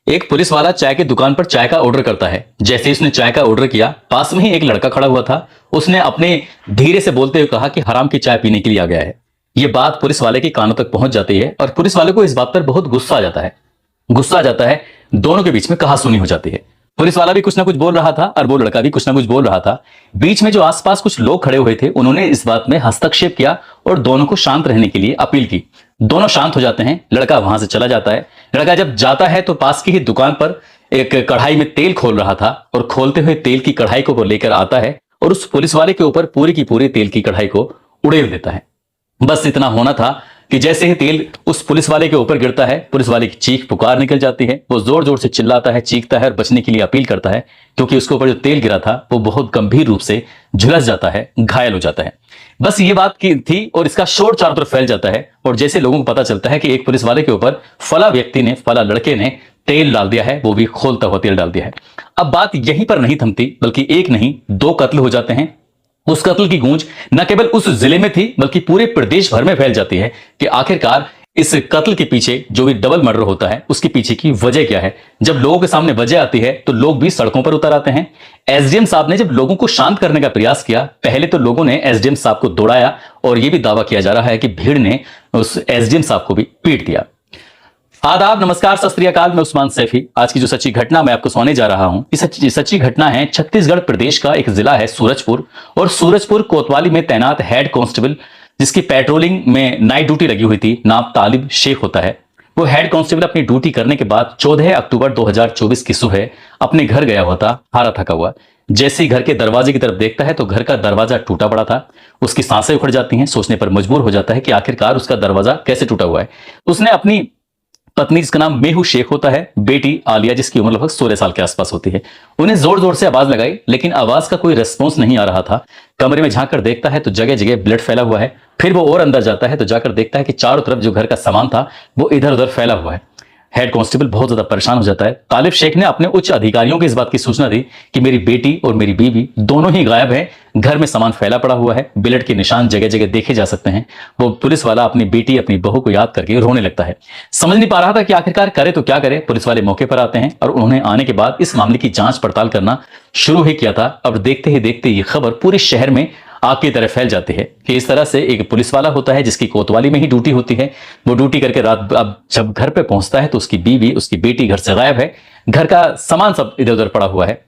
एक पुलिस वाला चाय की दुकान पर चाय का ऑर्डर करता है। जैसे ही उसने चाय का ऑर्डर किया, पास में ही एक लड़का खड़ा हुआ था। उसने अपने धीरे से बोलते हुए कहा कि हराम की चाय पीने के लिए आ गया है। ये बात पुलिस वाले के कानों तक पहुंच जाती है और पुलिस वाले को इस बात पर बहुत गुस्सा आ जाता है। गुस्सा आ जाता है, दोनों के बीच में कहासुनी हो जाती है। पुलिस वाला भी कुछ ना कुछ बोल रहा था और वो लड़का भी कुछ ना कुछ बोल रहा था। बीच में जो आसपास कुछ लोग खड़े हुए थे, उन्होंने इस बात में हस्तक्षेप किया और दोनों को शांत रहने के लिए अपील की। दोनों शांत हो जाते हैं, लड़का वहां से चला जाता है। लड़का जब जाता है तो पास की ही दुकान पर एक कढ़ाई में तेल खोल रहा था और खोलते हुए तेल की कढ़ाई को वो लेकर आता है और उस पुलिस वाले के ऊपर पूरी की पूरी तेल की कढ़ाई को उड़ेल देता है। बस इतना होना था कि जैसे ही तेल उस पुलिस वाले के ऊपर गिरता है, पुलिस वाले की चीख पुकार निकल जाती है। वो जोर जोर से चिल्लाता है, चीखता है और बचने के लिए अपील करता है, क्योंकि उसके ऊपर जो तेल गिरा था वो बहुत गंभीर रूप से झुलस जाता है, घायल हो जाता है। बस ये बात की थी और इसका शोर चारों तरफ फैल जाता है। और जैसे लोगों को पता चलता है कि एक पुलिस वाले के ऊपर फला व्यक्ति ने, फला लड़के ने तेल डाल दिया है, वो भी खोलता हुआ तेल डाल दिया है। अब बात यहीं पर नहीं थमती, बल्कि एक नहीं दो कत्ल हो जाते हैं। उस कत्ल की गूंज न केवल उस जिले में थी, बल्कि पूरे प्रदेश भर में फैल जाती है कि आखिरकार इस कत्ल के पीछे, जो भी डबल मर्डर होता है, उसके पीछे की वजह क्या है। जब लोगों के सामने वजह आती है तो लोग भी सड़कों पर उतर आते हैं। एसडीएम साहब ने जब लोगों को शांत करने का प्रयास किया, पहले तो लोगों ने एसडीएम साहब को दौड़ाया और यह भी दावा किया जा रहा है कि भीड़ ने उस एसडीएम साहब को भी पीट दिया। आदाब, नमस्कार, सत श्री अकाल। मैं उस्मान सैफी। आज की जो सच्ची घटना मैं आपको सुनाने जा रहा हूं, इस सच्ची घटना है छत्तीसगढ़ प्रदेश का एक जिला है सूरजपुर, और सूरजपुर कोतवाली में तैनात हेड कांस्टेबल, जिसकी पेट्रोलिंग में नाइट ड्यूटी लगी हुई थी, नाम तालिब शेख होता है। वो हेड कांस्टेबल अपनी ड्यूटी करने के बाद 14 अक्टूबर 2024 की सुबह अपने घर गया हुआ था, हारा थका हुआ। जैसे ही घर के दरवाजे की तरफ देखता है तो घर का दरवाजा टूटा पड़ा था। उसकी सांसें उखड़ जाती हैं, सोचने पर मजबूर हो जाता है कि आखिरकार उसका दरवाजा कैसे टूटा हुआ है। उसने अपनी पत्नी, जिसका नाम मेहू शेख होता है, बेटी आलिया, जिसकी उम्र लगभग 16 साल के आसपास होती है, उन्हें जोर जोर से आवाज लगाई, लेकिन आवाज का कोई रिस्पॉन्स नहीं आ रहा था। कमरे में झांक कर देखता है तो जगह जगह ब्लड फैला हुआ है। फिर वो और अंदर जाता है तो जाकर देखता है कि चारों तरफ जो घर का सामान था वो इधर उधर फैला हुआ है। हेड कांस्टेबल बहुत ज्यादा परेशान हो जाता है। तालिब शेख ने अपने उच्च अधिकारियों को इस बात की सूचना दी कि मेरी बेटी और मेरी बीवी दोनों ही गायब हैं, घर में सामान फैला पड़ा हुआ है, ब्लड के निशान जगह जगह देखे जा सकते हैं। वो पुलिस वाला अपनी बेटी, अपनी बहू को याद करके रोने लगता है। समझ नहीं पा रहा था कि आखिरकार करे तो क्या करे। पुलिस वाले मौके पर आते हैं और उन्होंने आने के बाद इस मामले की जांच पड़ताल करना शुरू ही किया था। अब देखते ही देखते ये खबर पूरे शहर में आग की तरह फैल जाती है कि इस तरह से एक पुलिस वाला होता है जिसकी कोतवाली में ही ड्यूटी होती है। वो ड्यूटी करके रात, अब जब घर पे पहुंचता है तो उसकी बीवी, उसकी बेटी घर से गायब है, घर का सामान सब इधर उधर पड़ा हुआ है।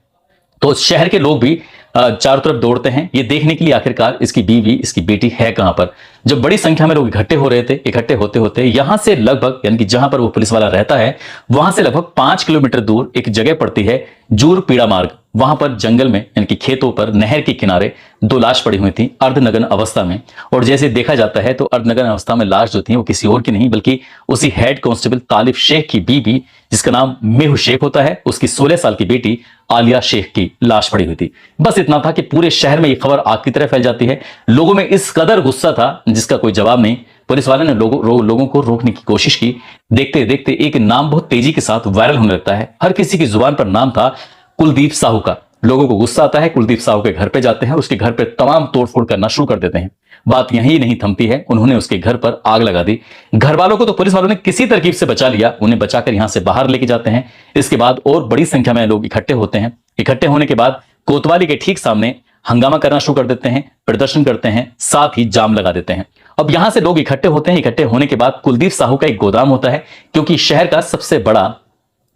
तो शहर के लोग भी चारों तरफ दौड़ते हैं ये देखने के लिए आखिरकार इसकी बीवी, इसकी बेटी है कहां पर। जब बड़ी संख्या में लोग इकट्ठे हो रहे थे, इकट्ठे होते होते यहां से लगभग, यानी कि जहां पर वो पुलिस वाला रहता है, वहां से लगभग 5 किलोमीटर दूर एक जगह पड़ती है, जूर पीड़ा मार्ग। वहां पर जंगल में, यानी कि खेतों पर, नहर के किनारे 2 लाश पड़ी हुई थी अर्धनग्न अवस्था में। और जैसे देखा जाता है तो अर्धनग्न अवस्था में लाश जो थी वो किसी और की नहीं, बल्कि उसी हेड कांस्टेबल तालिब शेख की बीवी, जिसका नाम मेहू शेख होता है, उसकी 16 साल की बेटी आलिया शेख की लाश पड़ी हुई थी। बस इतना था कि पूरे शहर में ये खबर आग की तरह फैल जाती है। लोगों में इस कदर गुस्सा था जिसका कोई जवाब नहीं। पुलिस वाले ने लोगों को रोकने की कोशिश की। देखते देखते एक नाम बहुत तेजी के साथ वायरल होने लगता है। हर किसी की जुबान पर नाम था कुलदीप साहू का। लोगों को गुस्सा आता है, कुलदीप साहू के घर पे जाते हैं, उसके घर पे तमाम तोड़फोड़ करना शुरू कर देते हैं। बात यहीं नहीं थमती है, उन्होंने उसके घर पर आग लगा दी। घर वालों को तो पुलिस वालों ने किसी तरकीब से बचा लिया, उन्हें बचाकर यहां से बाहर लेके जाते हैं। इसके बाद और बड़ी संख्या में लोग इकट्ठे होते हैं। इकट्ठे होने के बाद कोतवाली के ठीक सामने हंगामा करना शुरू कर देते हैं, प्रदर्शन करते हैं, साथ ही जाम लगा देते हैं। अब यहां से लोग इकट्ठे होते हैं। इकट्ठे होने के बाद कुलदीप साहू का एक गोदाम होता है, क्योंकि शहर का सबसे बड़ा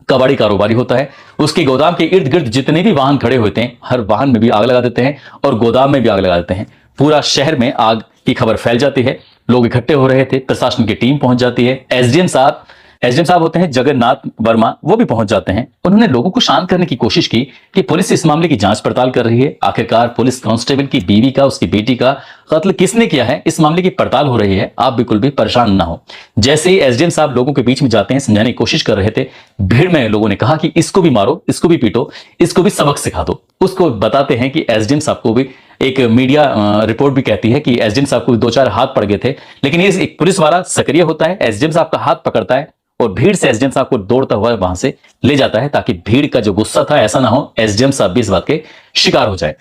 कबाड़ी कारोबारी होता है। उसके गोदाम के इर्द गिर्द जितने भी वाहन खड़े होते हैं, हर वाहन में भी आग लगा देते हैं और गोदाम में भी आग लगा देते हैं। पूरा शहर में आग की खबर फैल जाती है। लोग इकट्ठे हो रहे थे, प्रशासन की टीम पहुंच जाती है। एसडीएम साहब होते हैं जगन्नाथ वर्मा, वो भी पहुंच जाते हैं। उन्होंने लोगों को शांत करने की कोशिश की कि पुलिस इस मामले की जांच पड़ताल कर रही है। आखिरकार पुलिस कांस्टेबल की बीवी का, उसकी बेटी का कत्ल किसने किया है, इस मामले की पड़ताल हो रही है। आप बिल्कुल भी परेशान ना हो। जैसे ही एसडीएम साहब लोगों के बीच में जाते हैं, समझाने की कोशिश कर रहे थे, भीड़ में लोगों ने कहा कि इसको भी मारो, इसको भी पीटो, इसको भी सबक सिखा दो। उसको बताते हैं कि एसडीएम साहब को भी, एक मीडिया रिपोर्ट भी कहती है कि एसडीएम साहब को 2-4 हाथ पड़ गए थे, लेकिन ये एक पुलिस वाला सक्रिय होता है, एसडीएम साहब का हाथ पकड़ता है और भीड़ से एसडीएम साहब को दौड़ता हुआ वहां से ले जाता है, ताकि भीड़ का जो गुस्सा था, ऐसा ना हो एसडीएम साहब भी इस बात के शिकार हो जाए।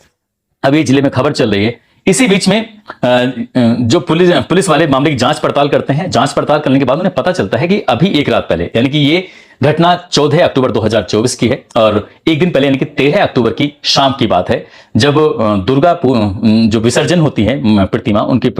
अभी जिले में खबर चल रही है। इसी बीच में जो पुलिस वाले मामले की जांच पड़ताल करते हैं। जांच पड़ताल करने के बाद उन्हें पता चलता है कि अभी एक रात पहले, यानी कि ये घटना 14 अक्टूबर 2024 की है और एक दिन पहले यानी कि 13 अक्टूबर की शाम की बात है, जब दुर्गा जो विसर्जन होती है प्रतिमा उनकी,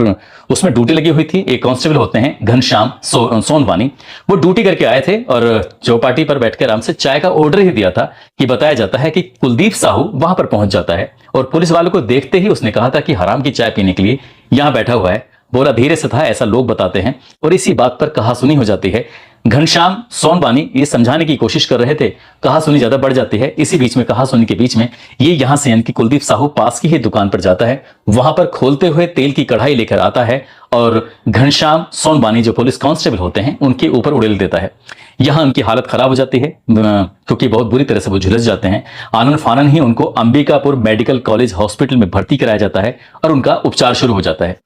उसमें ड्यूटी लगी हुई थी। एक कांस्टेबल होते हैं घनश्याम सोनवानी, वो ड्यूटी करके आए थे और चौपाटी पर बैठकर आराम से चाय का ऑर्डर ही दिया था कि बताया जाता है कि कुलदीप साहू वहां पर पहुंच जाता है और पुलिस वालों को देखते ही उसने कहा था कि हराम की चाय पीने के लिए यहां बैठा हुआ है। बोला धीरे से था, ऐसा लोग बताते हैं, और इसी बात पर कहासुनी हो जाती है। घनश्याम सोनवानी ये समझाने की कोशिश कर रहे थे, कहासुनी ज्यादा बढ़ जाती है। इसी बीच में कहासुनी के बीच में ये यहां से यानी कि कुलदीप साहू पास की ही दुकान पर जाता है, वहां पर खोलते हुए तेल की कढ़ाई लेकर आता है और घनश्याम सोनवानी जो पुलिस कांस्टेबल होते हैं उनके ऊपर उड़ेल देता है। यहां उनकी हालत खराब हो जाती है क्योंकि बहुत बुरी तरह से वो झुलस जाते हैं। आनन फानन ही उनको अंबिकापुर मेडिकल कॉलेज हॉस्पिटल में भर्ती कराया जाता है और उनका उपचार शुरू हो जाता है।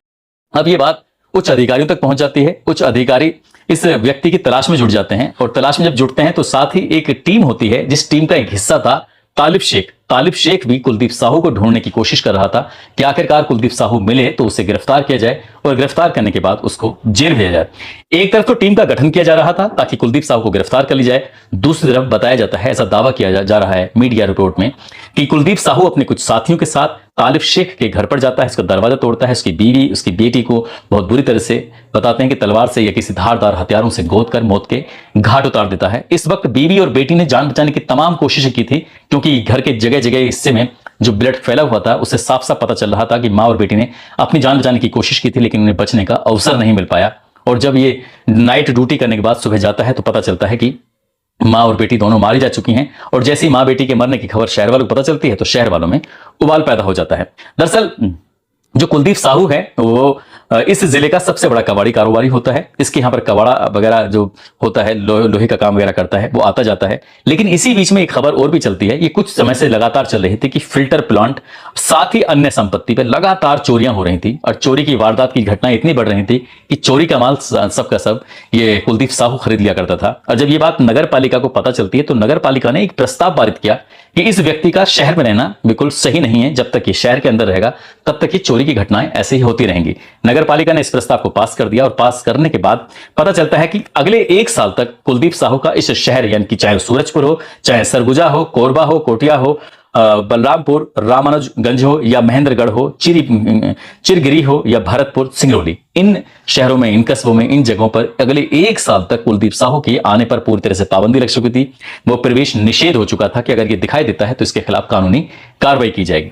अब ये बात उच्च अधिकारियों तक पहुंच जाती है। उच्च अधिकारी इस व्यक्ति की तलाश में जुट जाते हैं और तलाश में जब जुटते हैं तो साथ ही एक टीम होती है जिस टीम का एक हिस्सा था तालिब शेख। तालिब शेख भी कुलदीप साहू को ढूंढने की कोशिश कर रहा था कि आखिरकार कुलदीप साहू मिले तो उसे गिरफ्तार किया जाए और गिरफ्तार करने के बाद उसको जेल भेजा जाए। एक तरफ तो टीम का गठन किया जा रहा था ताकि कुलदीप साहू को गिरफ्तार कर ली जाए, दूसरी तरफ बताया जाता है, ऐसा दावा किया जा रहा है मीडिया रिपोर्ट में कि कुलदीप साहू अपने कुछ साथियों के साथ तालिब शेख के घर पर जाता है, इसका दरवाजा तोड़ता है, उसकी बीवी उसकी बेटी को बहुत बुरी तरह से बताते हैं कि तलवार से या किसी धारदार हथियारों से गोद कर मौत के घाट उतार देता है। इस वक्त बीवी और बेटी ने जान बचाने की तमाम कोशिशें की थी क्योंकि घर के जगह जगह हिस्से में जो ब्लड फैला हुआ था उससे साफ साफ पता चल रहा था कि मां और बेटी ने अपनी जान बचाने की कोशिश की थी लेकिन उन्हें बचने का अवसर नहीं मिल पाया। और जब ये नाइट ड्यूटी करने के बाद सुबह जाता है तो पता चलता है कि मां और बेटी दोनों मारी जा चुकी हैं और जैसे ही मां बेटी के मरने की खबर शहर वालों को पता चलती है तो शहर वालों में उबाल पैदा हो जाता है। दरअसल जो कुलदीप साहू है वो इस जिले का सबसे बड़ा कबाड़ी कारोबारी होता है। इसके यहाँ पर कबाड़ा वगैरह जो होता है लोहे का काम वगैरह करता है, वो आता जाता है। लेकिन इसी बीच में एक खबर और भी चलती है, ये कुछ समय से लगातार चल रही थी कि फिल्टर प्लांट साथ ही अन्य संपत्ति पर लगातार चोरियां हो रही थी और चोरी की वारदात की घटनाएं इतनी बढ़ रही थी कि चोरी का माल सबका सब ये कुलदीप साहू खरीद लिया करता था। और जब ये बात नगर पालिका को पता चलती है तो नगर पालिका ने एक प्रस्ताव पारित किया कि इस व्यक्ति का शहर में रहना बिल्कुल सही नहीं है, जब तक ये शहर के अंदर रहेगा तब तक ये चोरी की घटनाएं ऐसे ही होती रहेंगी। नगर पालिका ने इस प्रस्ताव को पास कर दिया और पास करने के बाद पता चलता है कि अगले 1 साल तक कुलदीप साहू का इस शहर यानी कि चाहे सूरजपुर हो, चाहे सरगुजा हो, कोरबा हो, कोटिया हो, बलरामपुर, रामानुजगंज हो या महेंद्रगढ़ हो, चिरगिरी हो या भरतपुर, सिंगरौली, इन शहरों में, इन कस्बों में, इन जगहों पर अगले 1 साल तक कुलदीप साहू के आने पर पूरी तरह से पाबंदी लग चुकी थी। वो प्रवेश निषेध हो चुका था कि अगर ये दिखाई देता है तो इसके खिलाफ कानूनी कार्रवाई की जाएगी।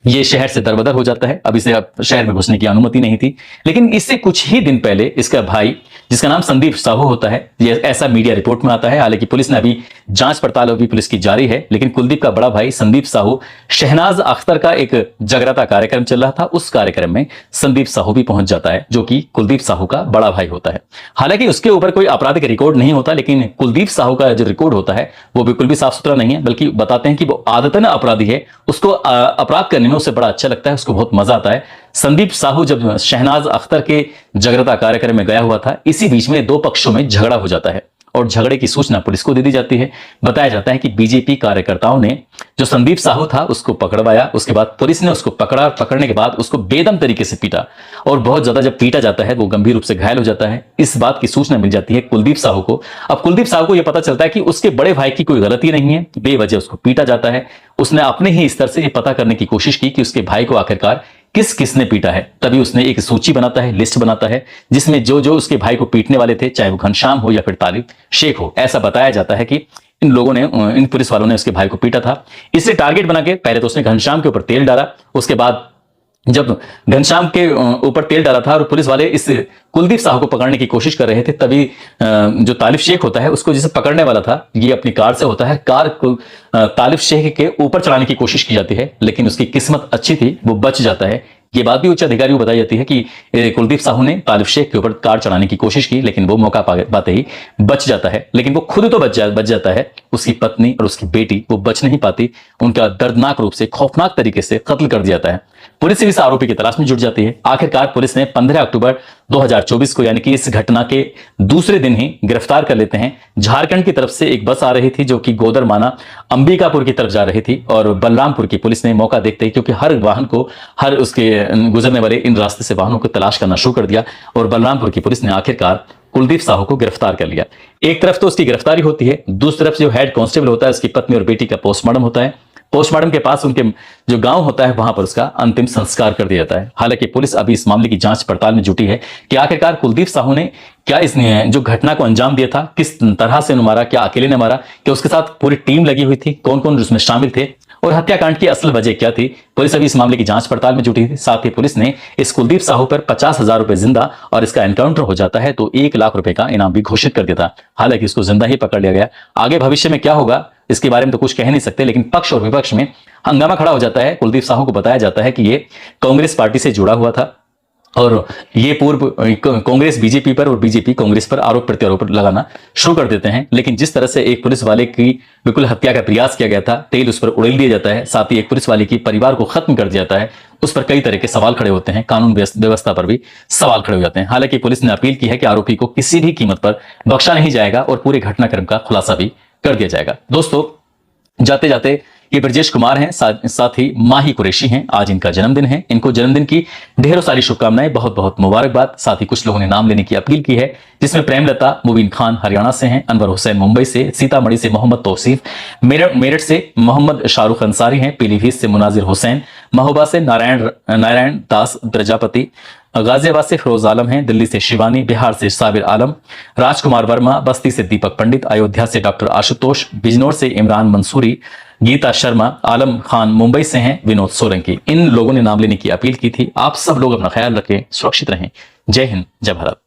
ये शहर से दरबदर हो जाता है, अब इसे शहर में घुसने की अनुमति नहीं थी। लेकिन इससे कुछ ही दिन पहले इसका भाई जिसका नाम संदीप साहू होता है, ये ऐसा मीडिया रिपोर्ट में आता है, हालांकि पुलिस ने अभी जांच पड़ताल अभी पुलिस की जारी है, लेकिन कुलदीप का बड़ा भाई संदीप साहू, शहनाज अख्तर का एक जगराता कार्यक्रम चल रहा था, उस कार्यक्रम में संदीप साहू भी पहुंच जाता है जो कि कुलदीप साहू का बड़ा भाई होता है। हालांकि उसके ऊपर कोई आपराधिक रिकॉर्ड नहीं होता, लेकिन कुलदीप साहू का जो रिकॉर्ड होता है वो बिल्कुल भी साफ सुथरा नहीं है, बल्कि बताते हैं कि वो आदतन अपराधी है, उसको अपराध करने में उसे बड़ा अच्छा लगता है, उसको बहुत मजा आता है। संदीप साहू जब शहनाज अख्तर के जगराता कार्यक्रम में गया हुआ था, इसी बीच में 2 पक्षों में झगड़ा हो जाता है और झगड़े की सूचना पुलिस को दे दी जाती है। बताया जाता है कि बीजेपी कार्यकर्ताओं ने जो संदीप साहू था उसको पकड़वाया, उसके बाद पुलिस ने उसको पकड़ने के बाद उसको बेदम तरीके से पीटा और बहुत ज्यादा जब पीटा जाता है वो गंभीर रूप से घायल हो जाता है। इस बात की सूचना मिल जाती है कुलदीप साहू को। अब कुलदीप साहू को यह पता चलता है कि उसके बड़े भाई की कोई गलती नहीं है, बेवजह उसको पीटा जाता है। उसने अपने ही स्तर से ये पता करने की कोशिश की कि उसके भाई को आखिरकार किस किसने पीटा है। तभी उसने एक सूची बनाता है, लिस्ट बनाता है, जिसमें जो जो उसके भाई को पीटने वाले थे, चाहे वो घनश्याम हो या फिर तालिब शेख हो, ऐसा बताया जाता है कि इन लोगों ने, इन पुलिस वालों ने उसके भाई को पीटा था। इसे टारगेट बना के पहले तो उसने घनश्याम के ऊपर तेल डाला, उसके बाद जब घनश्याम के ऊपर तेल डाला था और पुलिस वाले इस कुलदीप साहू को पकड़ने की कोशिश कर रहे थे, तभी जो तालिब शेख होता है उसको जिसे पकड़ने वाला था, ये अपनी कार से होता है, कार को तालिब शेख के ऊपर चढ़ाने की कोशिश की जाती है, लेकिन उसकी किस्मत अच्छी थी, वो बच जाता है। ये बात भी उच्च अधिकारियों को बताई जाती है कि कुलदीप साहू ने तालिब शेख के ऊपर कार चढ़ाने की कोशिश की, लेकिन वो मौका पाते ही बच जाता है। लेकिन वो खुद तो बच जाता है, उसकी पत्नी और उसकी बेटी वो बच नहीं पाती, उनका दर्दनाक रूप से, खौफनाक तरीके से कत्ल कर दिया जाता है। पुलिस इस आरोपी की तलाश में जुट जाती है। आखिरकार पुलिस ने 15 अक्टूबर 2024 को यानी कि इस घटना के दूसरे दिन ही गिरफ्तार कर लेते हैं। झारखंड की तरफ से एक बस आ रही थी जो कि गोदरमाना अंबिकापुर की तरफ जा रही थी और बलरामपुर की पुलिस ने मौका देखते ही, क्योंकि हर वाहन को, हर उसके गुजरने वाले इन रास्ते से वाहनों को तलाश करना शुरू कर दिया और बलरामपुर की पुलिस ने आखिरकार कुलदीप साहू को गिरफ्तार कर लिया। एक तरफ तो उसकी गिरफ्तारी होती है, दूसरी तरफ जो हेड कांस्टेबल होता है उसकी पत्नी और बेटी का पोस्टमार्टम होता है। पोस्टमार्टम के पास उनके जो गांव होता है वहां पर उसका अंतिम संस्कार कर दिया जाता है। हालांकि पुलिस अभी इस मामले की जांच पड़ताल में जुटी है कि आखिरकार कुलदीप साहू ने क्या इसने जो घटना को अंजाम दिया था, किस तरह से उन्हें मारा, क्या अकेले ने मारा, क्या उसके साथ पूरी टीम लगी हुई थी, कौन कौन उसमें शामिल थे और हत्याकांड की असल वजह क्या थी। पुलिस अभी इस मामले की जांच पड़ताल में जुटी थी। साथ ही पुलिस ने इस कुलदीप साहू पर 50,000 रुपए जिंदा और इसका एनकाउंटर हो जाता है तो 1 लाख रुपए का इनाम भी घोषित कर दिया था। हालांकि इसको जिंदा ही पकड़ लिया गया। आगे भविष्य में क्या होगा इसके बारे में तो कुछ कह नहीं सकते, लेकिन पक्ष और विपक्ष में हंगामा खड़ा हो जाता है। कुलदीप साहू को बताया जाता है कि ये कांग्रेस पार्टी से जुड़ा हुआ था और ये पूर्व कांग्रेस बीजेपी पर और बीजेपी कांग्रेस पर आरोप प्रत्यारोप लगाना शुरू कर देते हैं। लेकिन जिस तरह से एक पुलिस वाले की बिल्कुल हत्या का प्रयास किया गया था, तेल उस पर उड़ेल दिया जाता है, साथ ही एक पुलिस वाले की परिवार को खत्म कर दिया जाता है, उस पर कई तरह के सवाल खड़े होते हैं, कानून व्यवस्था पर भी सवाल खड़े हो जाते हैं। हालांकि पुलिस ने अपील की है कि आरोपी को किसी भी कीमत पर बख्शा नहीं जाएगा और पूरे घटनाक्रम का खुलासा भी कर दिया जाएगा। दोस्तों, जाते जाते ये ब्रजेश कुमार हैं, साथ ही माही कुरैशी हैं। आज इनका जन्मदिन है। इनको जन्मदिन की ढेरों सारी शुभकामनाएं, बहुत बहुत मुबारकबाद। साथ ही कुछ लोगों ने नाम लेने की अपील की है, जिसमें प्रेमलता मुबीन खान हरियाणा से हैं, अनवर हुसैन मुंबई से, सीतामढ़ी से मोहम्मद तौसीफ, मेरठ से मोहम्मद शाहरुख अंसारी हैं, पीलीभीत से मुनाजिर हुसैन, महोबा से नारायण दास प्रजापति, गाजियाबाद से फिरोज आलम हैं, दिल्ली से शिवानी, बिहार से साबिर आलम, राजकुमार वर्मा, बस्ती से दीपक पंडित, अयोध्या से डॉक्टर आशुतोष, बिजनौर से इमरान मंसूरी, गीता शर्मा, आलम खान मुंबई से हैं, विनोद सोलंकी। इन लोगों ने नाम लेने की अपील की थी। आप सब लोग अपना ख्याल रखें, सुरक्षित रहें। जय हिंद, जय भारत।